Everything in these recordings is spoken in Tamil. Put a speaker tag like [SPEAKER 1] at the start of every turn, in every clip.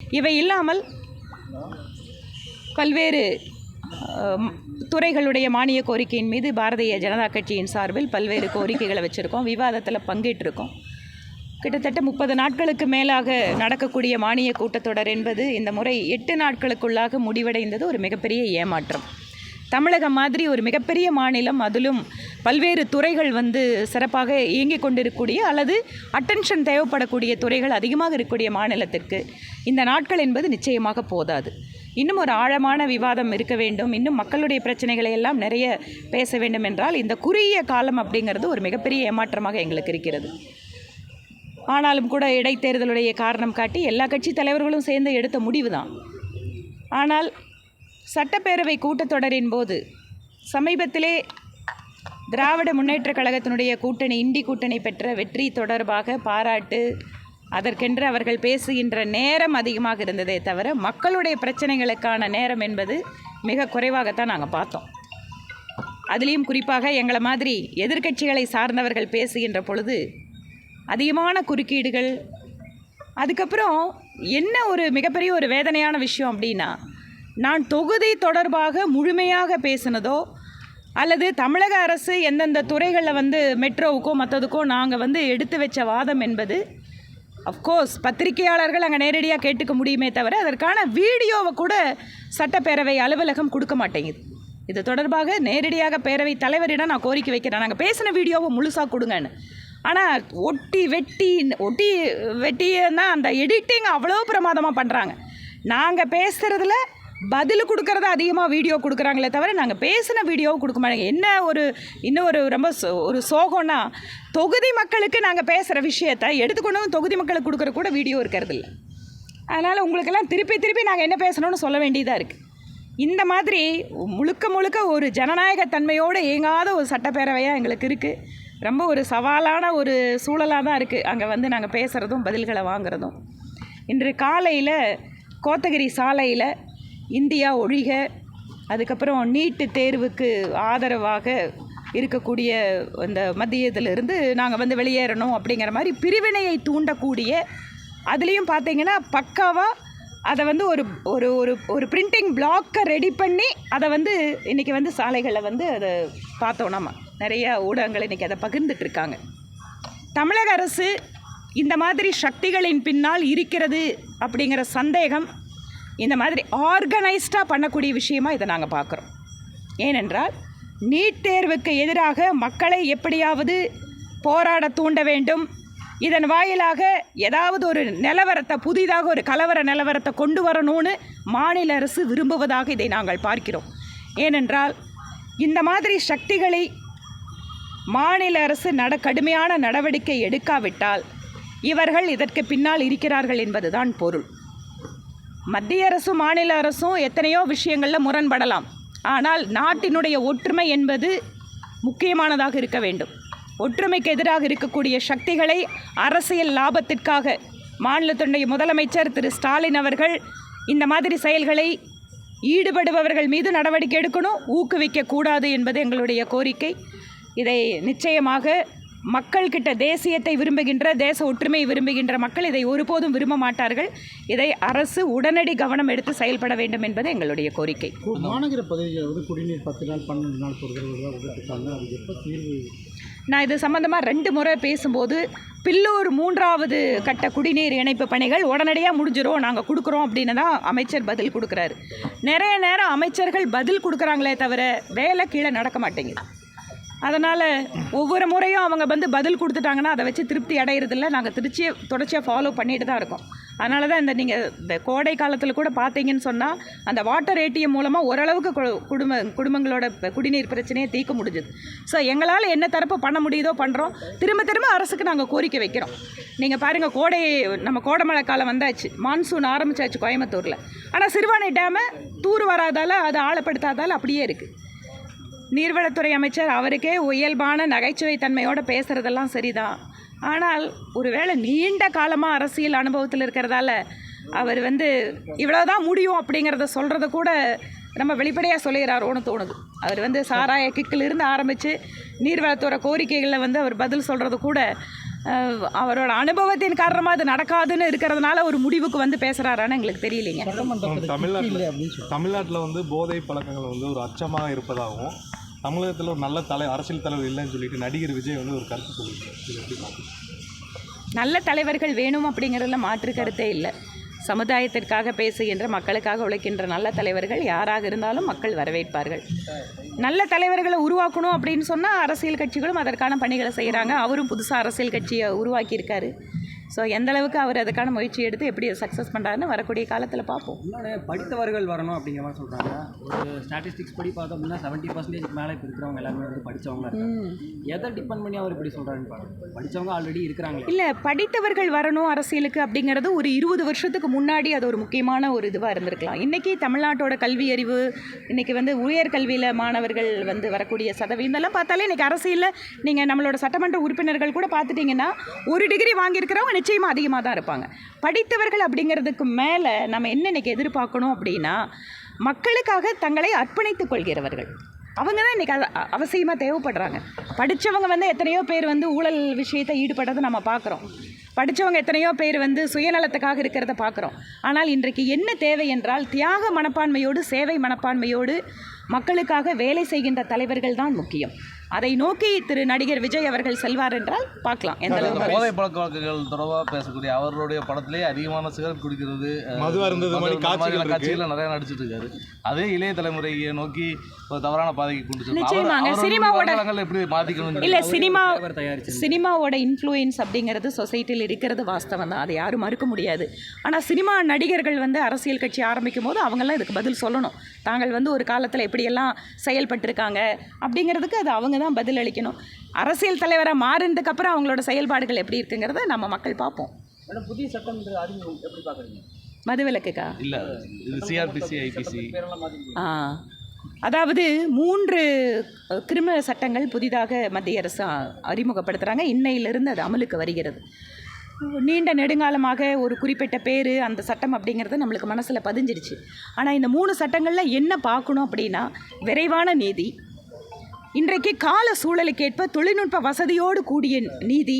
[SPEAKER 1] இவை இல்லாமல் பல்வேறு துறைகளுடைய மானிய கோரிக்கையின் மீது பாரதிய ஜனதா கட்சியின் சார்பில் பல்வேறு கோரிக்கைகளை வச்சுருக்கோம். விவாதத்தில் பங்கேற்றிருக்கோம். கிட்டத்தட்ட 30 நாட்களுக்கு மேலாக நடக்கக்கூடிய மானிய கூட்டத்தொடர் என்பது இந்த முறை 8 நாட்களுக்குள்ளாக முடிவடைந்தது ஒரு மிகப்பெரிய ஏமாற்றம். தமிழகம் மாதிரி ஒரு மிகப்பெரிய மாநிலம், அதிலும் பல்வேறு துறைகள் சிறப்பாக இயங்கிக் கொண்டிருக்கக்கூடிய அல்லது அட்டென்ஷன் தேவைப்படக்கூடிய துறைகள் அதிகமாக இருக்கக்கூடிய மாநிலத்திற்கு இந்த நாட்கள் என்பது நிச்சயமாக போதாது. இன்னும் ஒரு ஆழமான விவாதம் இருக்க வேண்டும். இன்னும் மக்களுடைய பிரச்சனைகளை எல்லாம் நிறைய பேச வேண்டும் என்றால் இந்த குறுகிய காலம் அப்படிங்கிறது ஒரு மிகப்பெரிய ஏமாற்றமாக எங்களுக்கு இருக்கிறது. ஆனாலும் கூட இடைத்தேர்தலுடைய காரணம் காட்டி எல்லா கட்சி தலைவர்களும் சேர்ந்து எடுத்த முடிவு தான். ஆனால் சட்டப்பேரவை கூட்டத்தொடரின் போது சமீபத்திலே திராவிட முன்னேற்றக் கழகத்தினுடைய கூட்டணி இண்டி கூட்டணி பெற்ற வெற்றி தொடர்பாக பாராட்டு, அதற்கென்று அவர்கள் பேசுகின்ற நேரம் அதிகமாக இருந்ததே தவிர மக்களுடைய பிரச்சனைகளுக்கான நேரம் என்பது மிக குறைவாகத்தான் நாங்கள் பார்த்தோம். அதுலேயும் குறிப்பாக எங்களை மாதிரி எதிர்க்கட்சிகளை சார்ந்தவர்கள் பேசுகின்ற பொழுது அதிகமான குறுக்கீடுகள். அதுக்கப்புறம் என்ன ஒரு மிகப்பெரிய ஒரு வேதனையான விஷயம் அப்படின்னா, நான் தொகுதி தொடர்பாக முழுமையாக பேசினதோ அல்லது தமிழக அரசு எந்தெந்த துறைகளில் மெட்ரோவுக்கோ மற்றதுக்கோ நாங்கள் எடுத்து வச்ச வாதம் என்பது அஃப்கோர்ஸ் பத்திரிகையாளர்கள் அங்கே நேரடியாக கேட்டுக்க முடியுமே தவிர அதற்கான வீடியோவை கூட சட்டப்பேரவை அலுவலகம் கொடுக்க மாட்டேங்குது. இது தொடர்பாக நேரடியாக பேரவை தலைவரிடம் நான் கோரிக்கை வைக்கிறேன், நாங்கள் பேசின வீடியோவை முழுசாக கொடுங்கன்னு. ஆனால் ஒட்டி வெட்டின்னா அந்த எடிட்டிங் அவ்வளோ பிரமாதமாக பண்ணுறாங்க. நாங்கள் பேசுகிறதுல பதில் கொடுக்கறத அதிகமாக வீடியோ கொடுக்குறாங்களே தவிர நாங்கள் பேசின வீடியோவும் கொடுக்க மாட்டாங்க. என்ன இன்னும் ரொம்ப ஒரு சோகம்னா, தொகுதி மக்களுக்கு நாங்கள் பேசுகிற விஷயத்தை எடுத்துக்கொண்டு தொகுதி மக்களுக்கு கொடுக்குற கூட வீடியோ இருக்கிறது இல்லை. அதனால் உங்களுக்கெல்லாம் திருப்பி நாங்கள் என்ன பேசணும்னு சொல்ல வேண்டியதாக இருக்குது. இந்த மாதிரி முழுக்க ஒரு ஜனநாயகத்தன்மையோடு இயங்காத ஒரு சட்டப்பேரவையாக எங்களுக்கு இருக்குது. ரொம்ப ஒரு சவாலான ஒரு சூழலாக தான் இருக்குது அங்கே நாங்கள் பேசுகிறதும் பதில்களை வாங்குறதும். இன்று காலையில் கோத்தகிரி சாலையில் இந்தியா ஒழிக, அதுக்கப்புறம் நீட்டு தேர்வுக்கு ஆதரவாக இருக்கக்கூடிய இந்த மத்தியத்திலிருந்து நாங்கள் வெளியேறணும் அப்படிங்கிற மாதிரி பிரிவினையை தூண்டக்கூடிய, அதுலேயும் பார்த்தீங்கன்னா பக்காவாக அதை ஒரு ஒரு ஒரு ஒரு பிரிண்டிங் பிளாக்கை ரெடி பண்ணி அதை இன்றைக்கி சாலைகளில் அதை பார்த்தோம். நம்ம நிறைய ஊடகங்கள் இன்றைக்கி அதை பகிர்ந்துட்டுருக்காங்க. தமிழக அரசு இந்த மாதிரி சக்திகளின் பின்னால் இருக்கிறது அப்படிங்கிற சந்தேகம் இந்த மாதிரி ஆர்கனைஸ்டாக பண்ணக்கூடிய விஷயமாக இதை நாங்கள் பார்க்குறோம். ஏனென்றால் நீட் தேர்வுக்கு எதிராக மக்களை எப்படியாவது போராட தூண்ட வேண்டும், இதன் வாயிலாக ஏதாவது ஒரு நிலவரத்தை, புதிதாக ஒரு கலவர நிலவரத்தை கொண்டு வரணும்னு மாநில அரசு விரும்புவதாக இதை நாங்கள் பார்க்கிறோம். ஏனென்றால் இந்த மாதிரி சக்திகளை மாநில அரசு கடுமையான நடவடிக்கை எடுக்காவிட்டால் இவர்கள் இதற்கு பின்னால் இருக்கிறார்கள் என்பதுதான் பொருள். மத்திய அரசும் மாநில அரசும் எத்தனையோ விஷயங்களில் முரண்படலாம், ஆனால் நாட்டினுடைய ஒற்றுமை என்பது முக்கியமானதாக இருக்க வேண்டும். ஒற்றுமைக்கு எதிராக இருக்கக்கூடிய சக்திகளை அரசியல் லாபத்திற்காக மாநிலத்தினுடைய முதலமைச்சர் திரு ஸ்டாலின் அவர்கள் இந்த மாதிரி செயல்களை ஈடுபடுபவர்கள் மீது நடவடிக்கை எடுக்கணும், ஊக்குவிக்கக்கூடாது என்பது எங்களுடைய கோரிக்கை. இதை நிச்சயமாக மக்கள்கிட்ட தேசியத்தை விரும்புகின்ற, தேச ஒற்றுமையை விரும்புகின்ற மக்கள் இதை ஒருபோதும் விரும்ப மாட்டார்கள். இதை அரசு உடனடி கவனம் எடுத்து செயல்பட வேண்டும் என்பது எங்களுடைய கோரிக்கை.
[SPEAKER 2] மாநகர பகுதியில் குடிநீர் 10 நாள் 12 நாள் கொடுக்குறாங்க, அது எப்போ தீர்வு?
[SPEAKER 1] நான் இது சம்மந்தமாக 2 முறை பேசும்போது பில்லூர் 3வது கட்ட குடிநீர் இணைப்பு பணிகள் உடனடியாக முடிஞ்சிடும், நாங்கள் கொடுக்குறோம் அப்படின்னு தான் அமைச்சர் பதில் கொடுக்குறாரு. நிறைய நேரம் அமைச்சர்கள் பதில் கொடுக்குறாங்களே தவிர வேலை கீழே நடக்க மாட்டேங்குது. அதனால் ஒவ்வொரு முறையும் அவங்க பதில் கொடுத்துட்டாங்கன்னா அதை வச்சு திருப்தி அடையிறதில்ல. நாங்கள் தொடர்ச்சியாக ஃபாலோ பண்ணிட்டு தான் இருக்கோம். அதனால தான் நீங்கள் இந்த கோடை காலத்தில் கூட பார்த்தீங்கன்னு சொன்னால் அந்த வாட்டர் ஏடிஎம் மூலமாக ஓரளவுக்கு குடும்பங்களோட குடிநீர் பிரச்சனையை தீர்க்க முடிஞ்சுது. ஸோ எங்களால் என்ன தரப்பு பண்ண முடியுதோ பண்ணுறோம். திரும்ப அரசுக்கு நாங்கள் கோரிக்கை வைக்கிறோம். நீங்கள் பாருங்கள், நம்ம கோடைமழை காலம் வந்தாச்சு, மான்சூன் ஆரம்பிச்சாச்சு கோயம்புத்தூரில். ஆனால் சிறுவாணி டேமை தூர் வராதால், அதை ஆழப்படுத்தாதால் அப்படியே இருக்குது. நீர்வளத்துறை அமைச்சர் அவருக்கே இயல்பான நகைச்சுவை தன்மையோடு பேசுகிறதெல்லாம் சரிதான். ஆனால் ஒருவேளை நீண்ட காலமாக அரசியல் அனுபவத்தில் இருக்கிறதால அவர் இவ்வளோதான் முடியும் அப்படிங்கிறத சொல்கிறத கூட நம்ம வெளிப்படையாக சொல்லிடுறாரோன்னு தோணுது. அவர் சாராய கிக்கிலிருந்து ஆரம்பித்து நீர்வளத்துறை கோரிக்கைகளில் அவர் பதில் சொல்கிறது கூட அவரோட அனுபவத்தின் காரணமாக அது நடக்காதுன்னு இருக்கிறதுனால ஒரு முடிவுக்கு வந்து பேசுகிறாரான்னு எங்களுக்கு தெரியலைங்க.
[SPEAKER 3] தமிழ்நாட்டில் வந்து போதை பழக்கங்கள் வந்து ஒரு அச்சமாக இருப்பதாகவும் தமிழகத்தில் ஒரு நல்ல அரசியல் தலைவர் இல்லைன்னு சொல்லிட்டு நடிகர் விஜய் வந்து ஒரு கருத்து சொல்லியிருக்காரு.
[SPEAKER 1] நல்ல தலைவர்கள் வேணும் அப்படிங்கிறதுல மாற்று கருத்தே இல்லை. சமுதாயத்திற்காக பேசுகின்ற, மக்களுக்காக உழைக்கின்ற நல்ல தலைவர்கள் யாராக இருந்தாலும் மக்கள் வரவேற்பார்கள். நல்ல தலைவர்களை உருவாக்கணும் அப்படின்னு சொன்னால் அரசியல் கட்சிகளும் அதற்கான பணிகளை செய்கிறாங்க. அவரும் புதுசாக அரசியல் கட்சியை உருவாக்கியிருக்காரு. ஸோ எந்தளவுக்கு அவர் அதுக்கான முயற்சி எடுத்து எப்படி சக்ஸஸ் பண்ணுறாருன்னு வரக்கூடிய காலத்தில் பார்ப்போம்.
[SPEAKER 4] இன்னொன்று படித்தவர்கள் வரணும் அப்படிங்கிற மாதிரி சொல்கிறாங்க. ஒரு ஸ்டாட்டிஸ்டிக்ஸ் படி பார்த்தோம் அப்படின்னா 70% மேலே இப்போ இருக்கிறவங்க எல்லாருமே வந்து படித்தவங்க. எதை டிபெண்ட் பண்ணி அவர் இப்படி சொல்கிறாருன்னு பாருங்கள். படித்தவங்க ஆல்ரெடி இருக்கிறாங்க.
[SPEAKER 1] இல்லை, படித்தவர்கள் வரணும் அரசியலுக்கு அப்படிங்கிறது ஒரு 20 வருஷத்துக்கு முன்னாடி அது ஒரு முக்கியமான ஒரு இதுவாக இருந்திருக்கலாம். இன்றைக்கி தமிழ்நாட்டோட கல்வி அறிவு, இன்றைக்கி வந்து உயர்கல்வியில் மாணவர்கள் வந்து வரக்கூடிய சதவீதம்லாம் பார்த்தாலே இன்றைக்கி அரசியலில் நீங்கள் நம்மளோட சட்டமன்ற உறுப்பினர்கள் கூட பார்த்துட்டிங்கன்னா ஒரு டிகிரி வாங்கியிருக்கிறவங்க நிச்சயமாக அதிகமாக தான் இருப்பாங்க. படித்தவர்கள் அப்படிங்கிறதுக்கு மேலே நம்ம என்ன இன்றைக்கி எதிர்பார்க்கணும் அப்படின்னா, மக்களுக்காக தங்களை அர்ப்பணித்துக் கொள்கிறவர்கள் அவங்க தான் இன்றைக்கி அவசியமாக தேவைப்படுறாங்க. படித்தவங்க வந்து எத்தனையோ பேர் வந்து ஊழல் விஷயத்தை ஈடுபடுறதை நம்ம பார்க்குறோம். படித்தவங்க எத்தனையோ பேர் வந்து சுயநலத்துக்காக இருக்கிறத பார்க்குறோம். ஆனால் இன்றைக்கு என்ன தேவை என்றால், தியாக மனப்பான்மையோடு, சேவை மனப்பான்மையோடு மக்களுக்காக வேலை செய்கின்ற தலைவர்கள் தான் முக்கியம். அதை நோக்கி திரு நடிகர் விஜய் அவர்கள் செல்வார் என்றால் பார்க்கலாம். எந்த அளவுக்கு
[SPEAKER 5] போதை பழக்க வழக்குகள் தொடர்பாக பேசக்கூடிய அவருடைய படத்திலே அதிகமான சிகரெட் குடிக்கிறது,
[SPEAKER 3] மது அருந்தது
[SPEAKER 5] காட்சிகள் நிறைய நடிச்சிட்டு இருக்காரு. அதே இளைய தலைமுறையை நோக்கி ஒரு தவறான பாதைக்கு கொண்டு
[SPEAKER 1] நிச்சயமாங்க. சினிமாவோட
[SPEAKER 5] எப்படி மாற்றிக்கணும்
[SPEAKER 1] இல்லை, சினிமாவோட இன்ஃப்ளூயன்ஸ் அப்படிங்கிறது சொசைட்டியில் இருக்கிறது வாஸ்தவம் தான், அதை யாரும் மறுக்க முடியாது. ஆனால் சினிமா நடிகர்கள் வந்து அரசியல் கட்சி ஆரம்பிக்கும் போது அவங்கெல்லாம் இதுக்கு பதில் சொல்லணும். தாங்கள் வந்து ஒரு காலத்தில் எப்படியெல்லாம் செயல்பட்டிருக்காங்க அப்படிங்கிறதுக்கு அது அவங்க தான் பதில் அளிக்கணும். அரசியல் தலைவராக மாறினதுக்கு அப்புறம் அவங்களோட செயல்பாடுகள் எப்படி இருக்குங்கிறத நம்ம மக்கள் பார்ப்போம்.
[SPEAKER 4] புதிய சட்டம் அறிமுகம் எப்படி பார்க்குறீங்க?
[SPEAKER 1] மதுவிலக்குக்கா?
[SPEAKER 5] இல்லை, இது சிஆர்பிசி, ஐபிசி.
[SPEAKER 1] அதாவது 3 கிரிமினல் சட்டங்கள் புதிதாக மத்திய அரசு அறிமுகப்படுத்துகிறாங்க. இன்னையிலிருந்து அது அமலுக்கு வருகிறது. நீண்ட நெடுங்காலமாக ஒரு குறிப்பிட்ட பேர் அந்த சட்டம் அப்படிங்கிறது நம்மளுக்கு மனசில் பதிஞ்சிடுச்சு. ஆனால் இந்த 3 சட்டங்களில் என்ன பார்க்கணும் அப்படின்னா, விரைவான நீதி, இன்றைக்கு கால சூழலுக்கேற்ப தொழில்நுட்ப வசதியோடு கூடிய நீதி,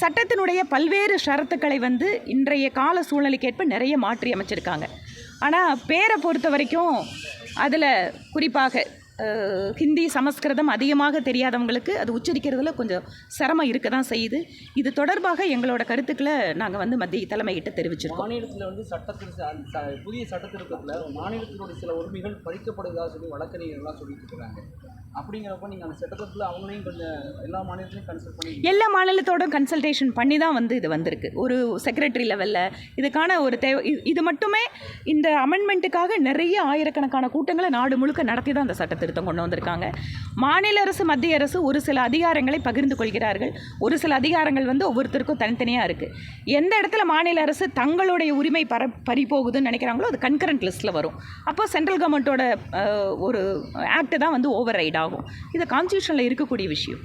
[SPEAKER 1] சட்டத்தினுடைய பல்வேறு ஷரத்துக்களை வந்து இன்றைய கால சூழ்நிலைக்கேற்ப நிறைய மாற்றி அமைச்சிருக்காங்க. ஆனால் பேரை பொறுத்த வரைக்கும் அதில் குறிப்பாக ஹிந்தி, சமஸ்கிருதம் அதிகமாக தெரியாதவங்களுக்கு அது உச்சரிக்கிறதுல கொஞ்சம் சிரமம் இருக்க தான் செய்யுது. இது தொடர்பாக எங்களோட கருத்துக்களை நாங்கள் வந்து மத்திய தலைமையிட்ட தெரிவிச்சிருக்கோம்.
[SPEAKER 4] மாநிலத்தில் வந்து புதிய சட்டத்திருத்தத்தில் மாநிலத்தினுடைய சில உரிமைகள் பறிக்கப்படுவதாக சொல்லி வழக்கறிஞர்கள்லாம் சொல்லிட்டு இருக்கிறாங்க. அப்படிங்கிறப்ப நீங்கள் அந்த சட்டத்தில் அவங்களையும் கொஞ்சம் எல்லா மாநிலத்திலையும் கன்சல்ட் பண்ணி
[SPEAKER 1] எல்லா மாநிலத்தோடும் கன்சல்டேஷன் பண்ணி தான் வந்து இது வந்திருக்கு. ஒரு செக்ரட்டரி லெவலில் இதுக்கான ஒரு இது மட்டுமே இந்த அமெண்ட்மெண்ட்டுக்காக நிறைய ஆயிரக்கணக்கான கூட்டங்களை நாடு முழுக்க நடத்தி தான் அந்த சட்டத்தை திருத்தம் கொண்டு வந்திருக்காங்க. மாநில அரசு, மத்திய அரசு ஒரு சில அதிகாரங்களை பகிர்ந்து கொள்கிறார்கள். ஒரு சில அதிகாரங்கள் வந்து ஒவ்வொருத்தருக்கும் தனித்தனியாக இருக்குது. எந்த இடத்துல மாநில அரசு தங்களுடைய உரிமை பறிபோகுதுன்னு நினைக்கிறாங்களோ அது கன்கரண்ட் லிஸ்ட்டில் வரும். அப்போ சென்ட்ரல் கவர்மெண்ட்டோட ஒரு ஆக்ட் தான் வந்து ஓவர் ரைட் ஆகும். இது கான்ஸ்டியூஷனில் இருக்கக்கூடிய விஷயம்.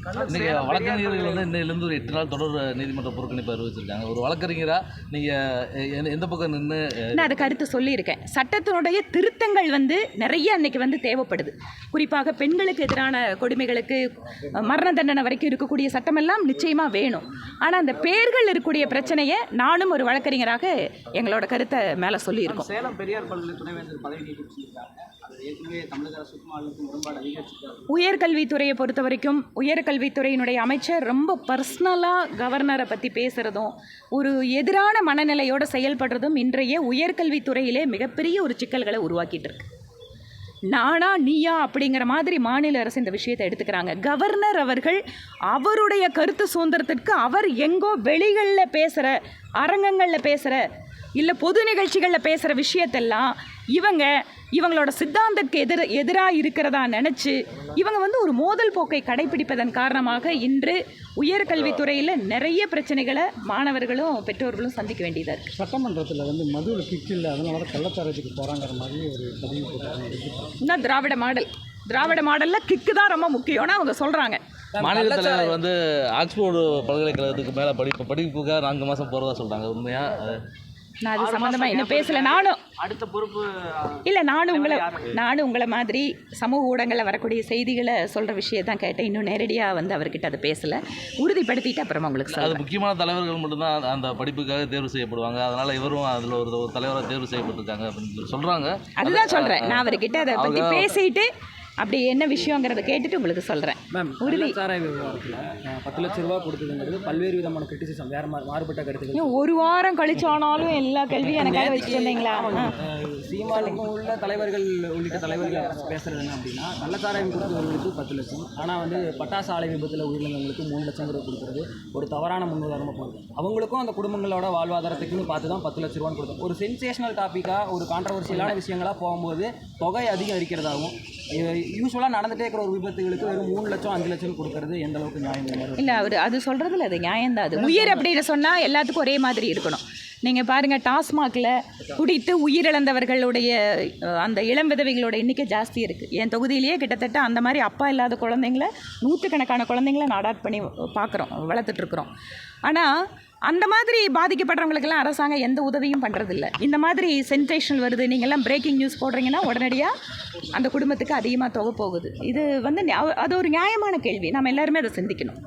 [SPEAKER 5] வழக்கறிஞர்கள் வந்து இன்னிலிருந்து ஒரு 8 நாள் தொடர் நீதிமன்ற புறக்கணிப்பு அறிவிச்சிருக்காங்க. ஒரு வழக்கறிஞராக நீங்கள் எந்த பக்கம் நின்று?
[SPEAKER 1] நான் அதை கருத்து சொல்லியிருக்கேன். சட்டத்தினுடைய திருத்தங்கள் வந்து நிறைய அன்னைக்கு வந்து தேவைப்படுது. குறிப்பாக பெண்களுக்கு எதிரான கொடுமைகளுக்கு மரண தண்டனை வரைக்கும் இருக்கக்கூடிய சட்டமெல்லாம் நிச்சயமாக வேணும். ஆனால் அந்த பேர்கள் இருக்கக்கூடிய பிரச்சனையை நானும் ஒரு வழக்கறிஞராக எங்களோட கருத்தை மேலே சொல்லியிருக்கோம்.
[SPEAKER 4] சேலம் பெரியார் பல்கலை துணைவேந்தர் பதவி நீக்கம் செய்திருக்காங்க. அது ஏற்கனவே தமிழக அரசுக்கும் ஆளுக்கும் முரண்பாடு அதிகரிச்சிருக்காங்க.
[SPEAKER 1] உயர்கல்வித்துறையை பொறுத்த வரைக்கும் உயர்கல்வித்துறையினுடைய அமைச்சர் ரொம்ப பர்சனலாக கவர்னரை பற்றி பேசுகிறதும் ஒரு எதிரான மனநிலையோடு செயல்படுறதும் இன்றைய உயர்கல்வித்துறையிலே மிகப்பெரிய ஒரு சிக்கல்களை உருவாக்கிட்டு இருக்கு. நானா நீயா அப்படிங்கிற மாதிரி மாநில அரசு இந்த விஷயத்தை எடுத்துக்கிறாங்க. கவர்னர் அவர்கள் அவருடைய கருத்து சுதந்திரத்திற்கு அவர் எங்கோ வெளிகளில் பேசுகிற, அரங்கங்களில் பேசுகிற, இல்லை பொது நிகழ்ச்சிகளில் பேசுகிற விஷயத்தெல்லாம் இவங்களோட சித்தாந்தத்துக்கு எதிராக இருக்கிறதா நினச்சி இவங்க வந்து ஒரு மோதல் போக்கை கடைபிடிப்பதன் காரணமாக இன்று உயர்கல்வித்துறையில் நிறைய பிரச்சனைகளை மாணவர்களும் பெற்றோர்களும் சந்திக்க வேண்டியதாக இருக்குது.
[SPEAKER 2] சட்டமன்றத்தில் வந்து மதுவில் கிக் இல்லை, அதனால தான் கள்ளச்சாராயத்துக்கு போகிறாங்கிற மாதிரி ஒரு பதிவு போட்டாங்க.
[SPEAKER 1] இன்னும் திராவிட மாடலில் கிக்கு தான் ரொம்ப முக்கியம்னு அவங்க சொல்கிறாங்க.
[SPEAKER 5] மாநில தலைவர் வந்து ஆக்ஸ்போர்டு பல்கலைக்கழகத்துக்கு மேலே படிப்புக்காக 4 மாதம் போகிறதா சொல்கிறாங்க. உண்மையாக
[SPEAKER 1] நான் அது சம்மந்தமாக இன்னும் பேசலை. நானும்
[SPEAKER 4] அடுத்த பொறுப்பு
[SPEAKER 1] இல்லை, நானும் உங்களை மாதிரி சமூக ஊடகங்களில் வரக்கூடிய செய்திகளை சொல்கிற விஷயத்தான் கேட்டேன். இன்னும் நேரடியாக வந்து அவர்கிட்ட அதை பேசலை. உறுதிப்படுத்திட்டு அப்புறமா உங்களுக்கு
[SPEAKER 5] அது
[SPEAKER 1] சொல்கிறேன்.
[SPEAKER 5] முக்கியமான தலைவர்கள் மட்டும்தான் அந்த படிப்புக்காக தேர்வு செய்யப்படுவாங்க. அதனால் இவரும் அதில் ஒரு தலைவராக தேர்வு செய்யப்பட்டிருக்காங்க அப்படின்னு சொல்கிறாங்க.
[SPEAKER 1] அதுதான் சொல்கிறேன். நான் அவர்கிட்ட அதை பற்றி பேசிட்டு அப்படி என்ன விஷயங்கிறத கேட்டுட்டு உங்களுக்கு சொல்கிறேன்.
[SPEAKER 6] மேம்,
[SPEAKER 1] உறுதி.
[SPEAKER 6] சாராய விவகாரத்தில் 10 லட்ச ரூபா கொடுத்ததுங்கிறது பல்வேறு விதமான கிரிட்டிசிசம், வேறு மாறுபட்ட கருத்துக்கள்.
[SPEAKER 1] இன்னும் ஒரு வாரம் கழிச்சானாலும் எல்லா கேள்வியும் எனக்காக வச்சுட்டு இருந்தீங்களா?
[SPEAKER 6] சீமானுக்கும் உள்ள தலைவர்கள் உள்ளிட்ட தலைவர்கள் பேசுறது என்ன அப்படின்னா, கள்ளச்சாராயம் கொடுத்தவங்களுக்கு 10 லட்சம், ஆனால் வந்து பட்டாசு ஆலை விபத்தில் உயிரிழந்தவங்களுக்கு 3 லட்சம் ரூபா கொடுக்குறது ஒரு தவறான முன்னுதாரணமாக போகுது. அவங்களுக்கும் அந்த குடும்பங்களோட வாழ்வாதாரத்துக்குன்னு பார்த்து தான் 10 லட்ச ரூபான்னு கொடுத்தோம். ஒரு சென்சேஷனல் டாப்பிக்காக ஒரு கான்ட்ரவர்சியலான விஷயங்களாக போகும்போது தொகை அதிகம் இருக்கிறதாகவும், யூஸ்வலாக நடந்துகிட்டே இருக்கிற ஒரு விபத்துகளுக்கு வெறும் 3 லட்சம் 5 லட்சம் கொடுக்கறது எந்த அளவுக்கு நியாயம்?
[SPEAKER 1] இல்லை, அவர் அது சொல்கிறதுல அது நியாயம்தான். அது உயிர் அப்படின்னு சொன்னால் எல்லாத்துக்கும் ஒரே மாதிரி இருக்கணும். நீங்கள் பாருங்கள், டாஸ்மாகில் குடித்து உயிரிழந்தவர்களுடைய அந்த இளம் விதவைகளோட எண்ணிக்கை ஜாஸ்தி இருக்குது. என் தொகுதியிலேயே கிட்டத்தட்ட அந்த மாதிரி அப்பா இல்லாத குழந்தைங்கள 100கணக்கான குழந்தைங்கள நான் அடாப்ட் பண்ணி பார்க்குறோம், வளர்த்துட்ருக்குறோம். ஆனால் அந்த மாதிரி பாதிக்கப்படுறவங்களுக்கெல்லாம் அரசாங்கம் எந்த உதவியும் பண்ணுறதில்ல. இந்த மாதிரி சென்சேஷனல் வருது, நீங்கள்லாம் பிரேக்கிங் நியூஸ் போடுறீங்கன்னா உடனடியாக அந்த குடும்பத்துக்கு அதிகமாக தொகை போகுது. இது வந்து அது ஒரு நியாயமான கேள்வி. நம்ம எல்லாருமே அதை சிந்திக்கணும்.